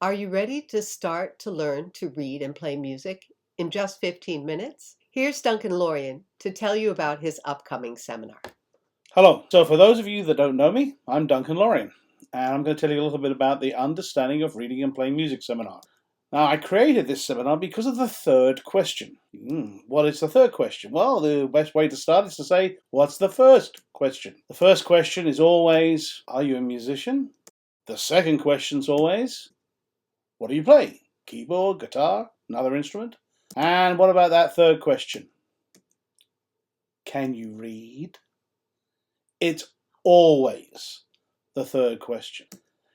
Are you ready to start to learn to read and play music in just 15 minutes? Here's Duncan Lorien to tell you about his upcoming seminar. Hello. So for those of you that don't know me, I'm Duncan Lorien, and I'm going to tell you a little bit about the Understanding of Reading and Playing Music seminar. Now, I created this seminar because of the third question. What is the third question? Well, the best way to start is to say, what's the first question? The first question is always, are you a musician? The second question is always, what do you play? Keyboard, guitar, another instrument? And what about that third question? Can you read? It's always the third question.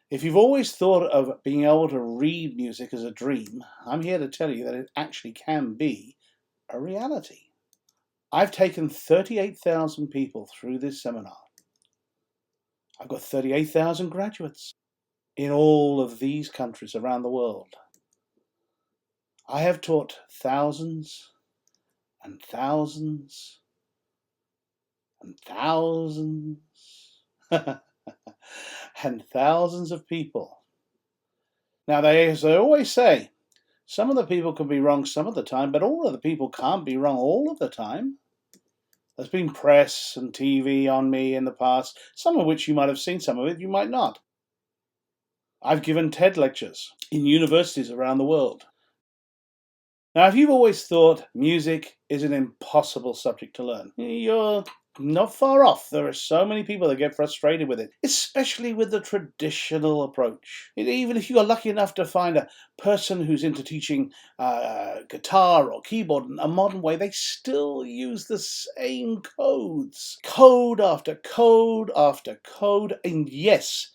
If you've always thought of being able to read music as a dream, I'm here to tell you that it actually can be a reality. I've taken 38,000 people through this seminar. I've got 38,000 graduates in all of these countries around the world. I have taught thousands and thousands and thousands and thousands of people. Now, as they always say, some of the people can be wrong some of the time, but all of the people can't be wrong all of the time. There's been press and TV on me in the past, some of which you might have seen, some of it you might not. I've given TED lectures in universities around the world. Now, if you've always thought music is an impossible subject to learn, you're not far off. There are so many people that get frustrated with it, especially with the traditional approach. Even if you're lucky enough to find a person who's into teaching guitar or keyboard in a modern way, they still use the same codes. Code after code after code. And yes,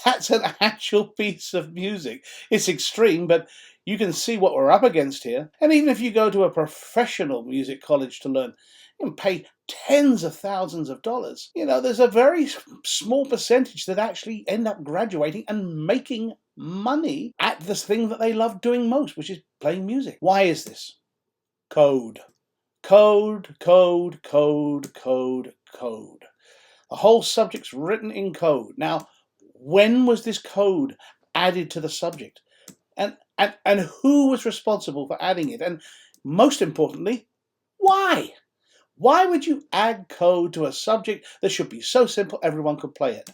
that's an actual piece of music. It's extreme, but you can see what we're up against here. And even if you go to a professional music college to learn, you can pay tens of thousands of dollars. There's a very small percentage that actually end up graduating and making money at this thing that they love doing most, which is playing music. Why is this? Code. Code, code, code, code, code. The whole subject's written in code. Now, when was this code added to the subject? And who was responsible for adding it? And most importantly, why? Why would you add code to a subject that should be so simple everyone could play it?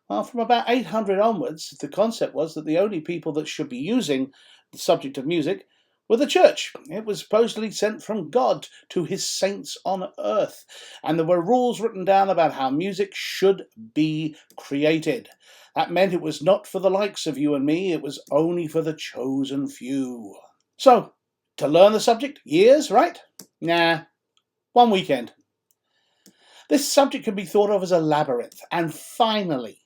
Well, from about 800 onwards, the concept was that the only people that should be using the subject of music were the church. It was supposedly sent from God to his saints on earth. And there were rules written down about how music should be created. That meant it was not for the likes of you and me, it was only for the chosen few. So, to learn the subject, years, right? Nah, one weekend. This subject can be thought of as a labyrinth, and finally,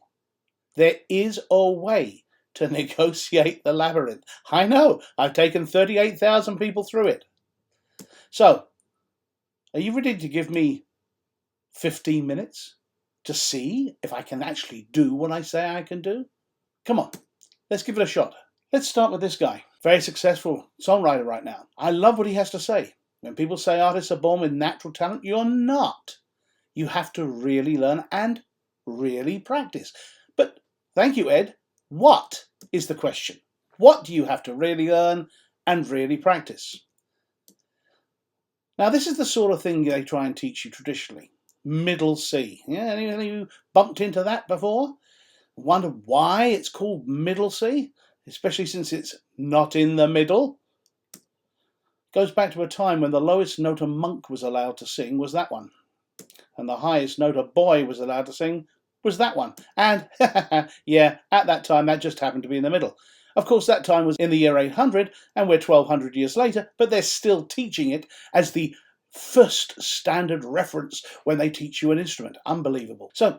there is a way to negotiate the labyrinth. I know, I've taken 38,000 people through it. So, are you ready to give me 15 minutes to see if I can actually do what I say I can do? Come on, let's give it a shot. Let's start with this guy. Very successful songwriter right now. I love what he has to say. When people say artists are born with natural talent, you're not. You have to really learn and really practice. But thank you, Ed. What is the question? What do you have to really learn and really practice? Now, this is the sort of thing they try and teach you traditionally. Middle C. Yeah, any of you bumped into that before? Wonder why it's called middle C? Especially since it's not in the middle. Goes back to a time when the lowest note a monk was allowed to sing was that one. And the highest note a boy was allowed to sing was that one. And, yeah, at that time that just happened to be in the middle. Of course, that time was in the year 800, and we're 1200 years later, but they're still teaching it as the first standard reference when they teach you an instrument. Unbelievable. So,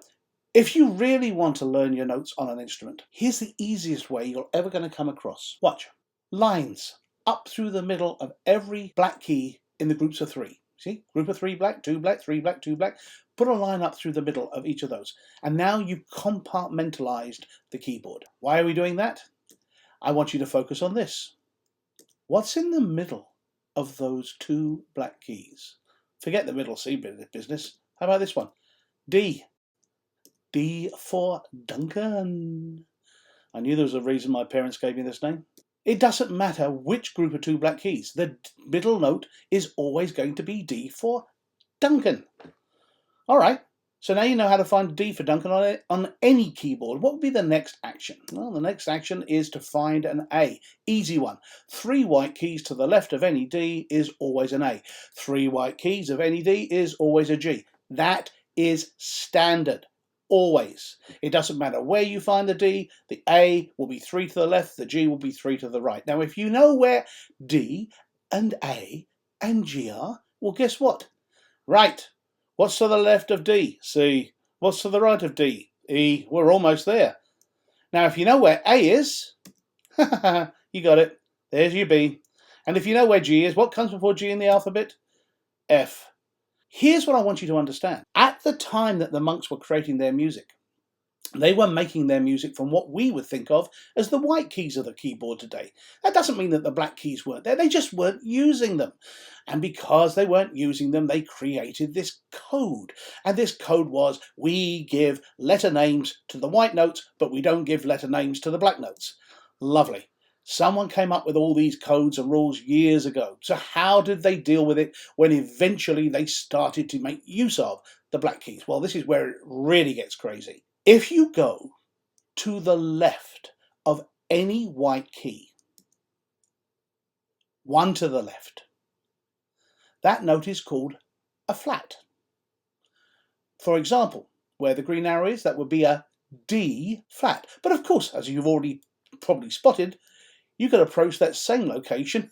if you really want to learn your notes on an instrument, here's the easiest way you're ever going to come across. Watch. Lines up through the middle of every black key in the groups of three. See? Group of 3 black, 2 black, 3 black, 2 black. Put a line up through the middle of each of those. And now you've compartmentalized the keyboard. Why are we doing that? I want you to focus on this. What's in the middle of those 2 black keys? Forget the middle C bit of business. How about this one? D. D for Duncan. I knew there was a reason my parents gave me this name. It doesn't matter which group of two black keys. The middle note is always going to be D for Duncan. All right, so now you know how to find a D for Duncan on any keyboard. What would be the next action? Well, the next action is to find an A. Easy one. 3 white keys to the left of any D is always an A. 3 white keys of any D is always a G. That is standard. Always. It doesn't matter where you find the D, the A will be 3 to the left, the G will be 3 to the right. Now, if you know where D and A and G are, well, guess what? Right. What's to the left of D? C. What's to the right of D? E. We're almost there. Now, if you know where A is, you got it. There's your B. And if you know where G is, what comes before G in the alphabet? F. Here's what I want you to understand. At the time that the monks were creating their music, they were making their music from what we would think of as the white keys of the keyboard today. That doesn't mean that the black keys weren't there. They just weren't using them. And because they weren't using them, they created this code. And this code was, we give letter names to the white notes, but we don't give letter names to the black notes. Lovely. Someone came up with all these codes and rules years ago. So how did they deal with it when eventually they started to make use of the black keys? Well, this is where it really gets crazy. If you go to the left of any white key, one to the left, that note is called a flat. For example, where the green arrow is, that would be a D flat. But of course, as you've already probably spotted, you could approach that same location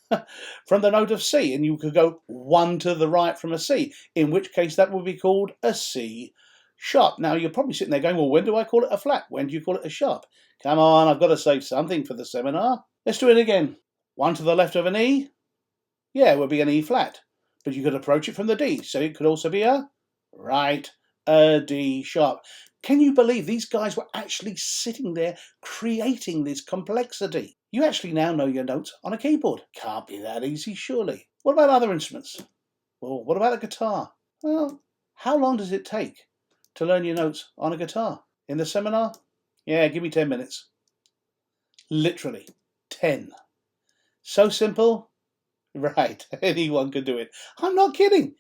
from the note of C, and you could go one to the right from a C, in which case that would be called a C sharp. Now, you're probably sitting there going, well, when do I call it a flat? When do you call it a sharp? Come on, I've got to save something for the seminar. Let's do it again. One to the left of an E? Yeah, it would be an E flat. But you could approach it from the D, so it could also be a D sharp. Can you believe these guys were actually sitting there creating this complexity? You actually now know your notes on a keyboard. Can't be that easy, surely. What about other instruments? Well, what about a guitar? Well, how long does it take to learn your notes on a guitar? In the seminar? Yeah, give me 10 minutes. Literally, 10. So simple? Right, anyone could do it. I'm not kidding.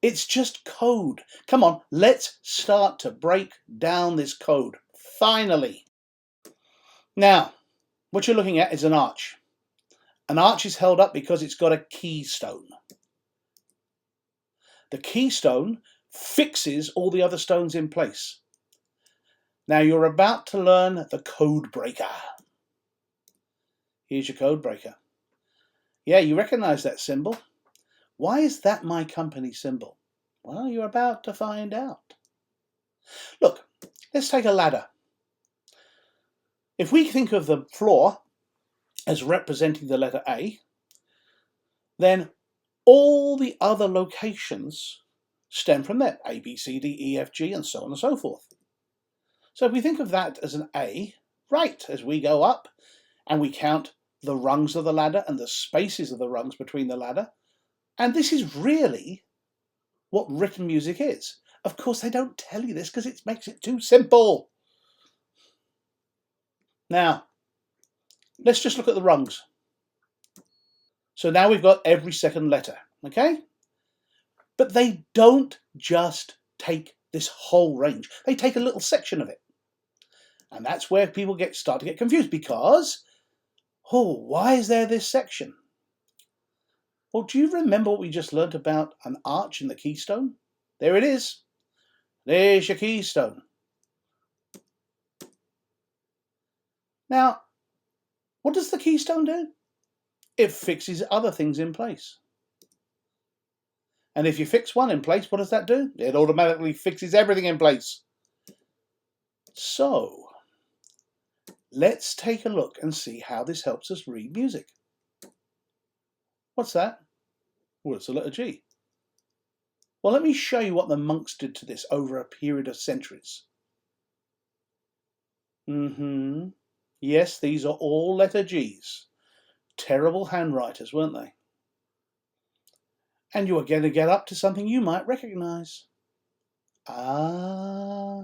It's just code. Come on, let's start to break down this code. Finally. Now, what you're looking at is an arch. An arch is held up because it's got a keystone. The keystone fixes all the other stones in place. Now you're about to learn the code breaker. Here's your code breaker. Yeah, you recognize that symbol. Why is that my company symbol? Well, you're about to find out. Look, let's take a ladder. If we think of the floor as representing the letter A, then all the other locations stem from that. A, B, C, D, E, F, G, and so on and so forth. So if we think of that as an A, right, as we go up and we count the rungs of the ladder and the spaces of the rungs between the ladder, and this is really what written music is. Of course, they don't tell you this because it makes it too simple. Now, let's just look at the rungs. So now we've got every second letter, okay? But they don't just take this whole range. They take a little section of it. And that's where people start to get confused because, why is there this section? Well, do you remember what we just learnt about an arch and the keystone? There it is. There's your keystone. Now, what does the keystone do? It fixes other things in place. And if you fix one in place, what does that do? It automatically fixes everything in place. So, let's take a look and see how this helps us read music. What's that? Well, it's the letter G. Well, let me show you what the monks did to this over a period of centuries. Yes, these are all letter Gs. Terrible handwriters, weren't they? And you are going to get up to something you might recognize. Ah,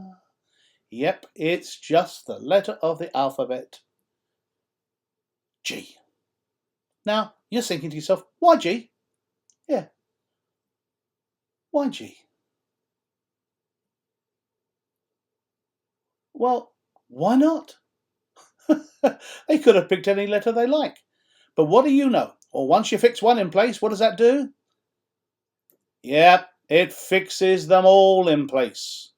Yep, it's just the letter of the alphabet, G. Now, you're thinking to yourself, why G? Yeah, why G? Well, why not? They could have picked any letter they like. But what do you know? Or once you fix one in place, what does that do? Yep, it fixes them all in place.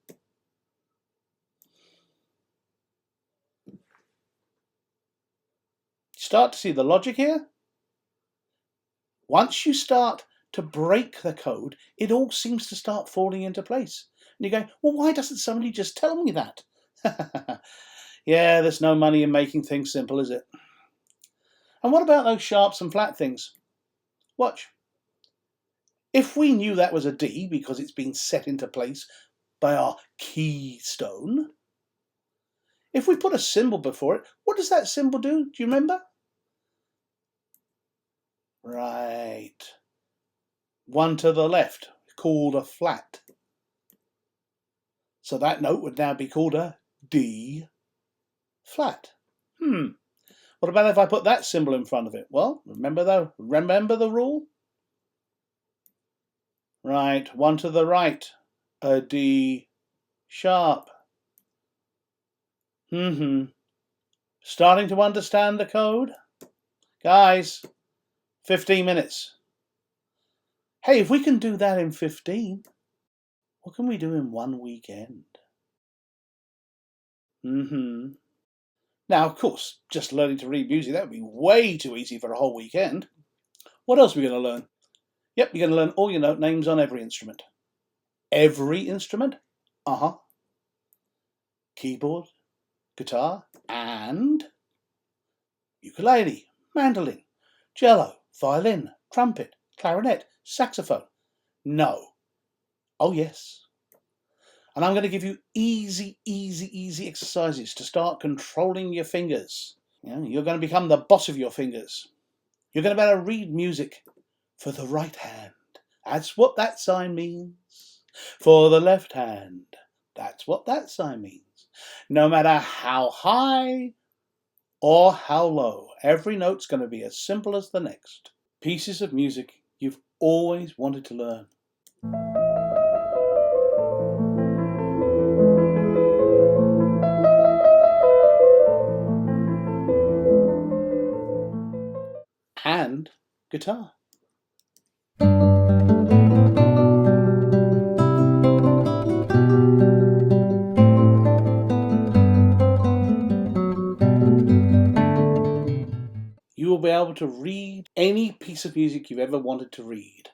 Start to see the logic here? Once you start to break the code, it all seems to start falling into place. And you go, well, why doesn't somebody just tell me that? Yeah, there's no money in making things simple, is it? And what about those sharps and flat things? Watch. If we knew that was a D because it's been set into place by our keystone, if we put a symbol before it, what does that symbol do? Do you remember? Right. One to the left, called a flat. So that note would now be called a D flat. What about if I put that symbol in front of it? Well, remember the rule? Right, one to the right, a D sharp. Starting to understand the code? Guys, 15 minutes. Hey, if we can do that in 15, what can we do in one weekend? Now, of course, just learning to read music, that would be way too easy for a whole weekend. What else are we going to learn? Yep, you're going to learn all your note names on every instrument. Every instrument? Keyboard, guitar, and ukulele, mandolin, cello, violin, trumpet, clarinet, saxophone. No. Oh, yes. And I'm going to give you easy exercises to start controlling your fingers. You're going to become the boss of your fingers. You're going to be able to read music for the right hand. That's what that sign means. For the left hand. That's what that sign means. No matter how high or how low, every note's going to be as simple as the next. Pieces of music you've always wanted to learn. And guitar. You will be able to read any piece of music you've ever wanted to read.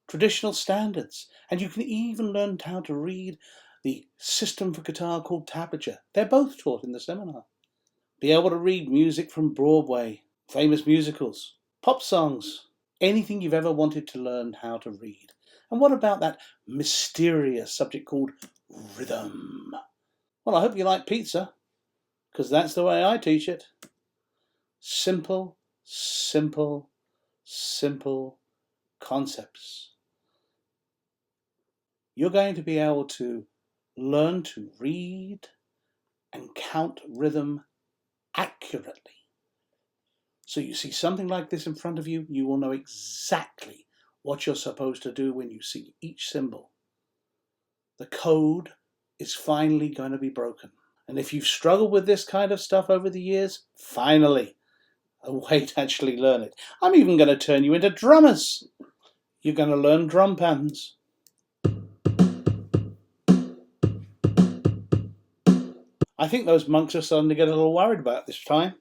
Traditional standards. And you can even learn how to read the system for guitar called tablature. They're both taught in the seminar. Be able to read music from Broadway, famous musicals, pop songs, anything you've ever wanted to learn how to read. And what about that mysterious subject called rhythm? Well, I hope you like pizza, because that's the way I teach it. Simple concepts. You're going to be able to learn to read and count rhythm accurately. So you see something like this in front of you, you will know exactly what you're supposed to do when you see each symbol. The code is finally going to be broken. And if you've struggled with this kind of stuff over the years, finally, a way to actually learn it. I'm even going to turn you into drummers. You're going to learn drum patterns. I think those monks are starting to get a little worried about this time.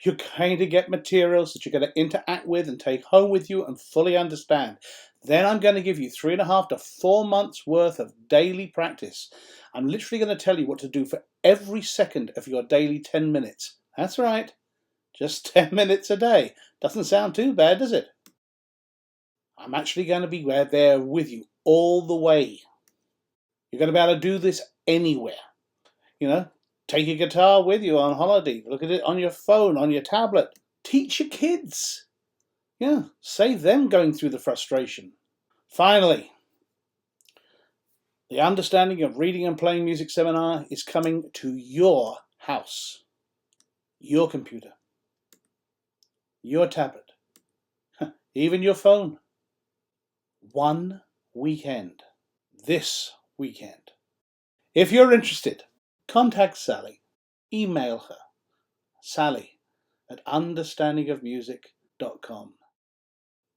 You're going to get materials that you're going to interact with and take home with you and fully understand. Then I'm going to give you 3.5 to 4 months worth of daily practice. I'm literally going to tell you what to do for every second of your daily 10 minutes. That's right, just 10 minutes a day. Doesn't sound too bad, does it? I'm actually going to be there with you all the way. You're going to be able to do this anywhere. Take your guitar with you on holiday. Look at it on your phone, on your tablet. Teach your kids. Save them going through the frustration. Finally, The Understanding of Reading and Playing Music seminar is coming to your house, your computer, your tablet, even your phone. One weekend. This weekend. If you're interested, contact Sally. Email her, sally@understandingofmusic.com.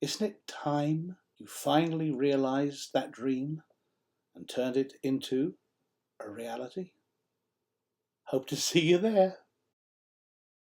Isn't it time you finally realized that dream and turned it into a reality? Hope to see you there.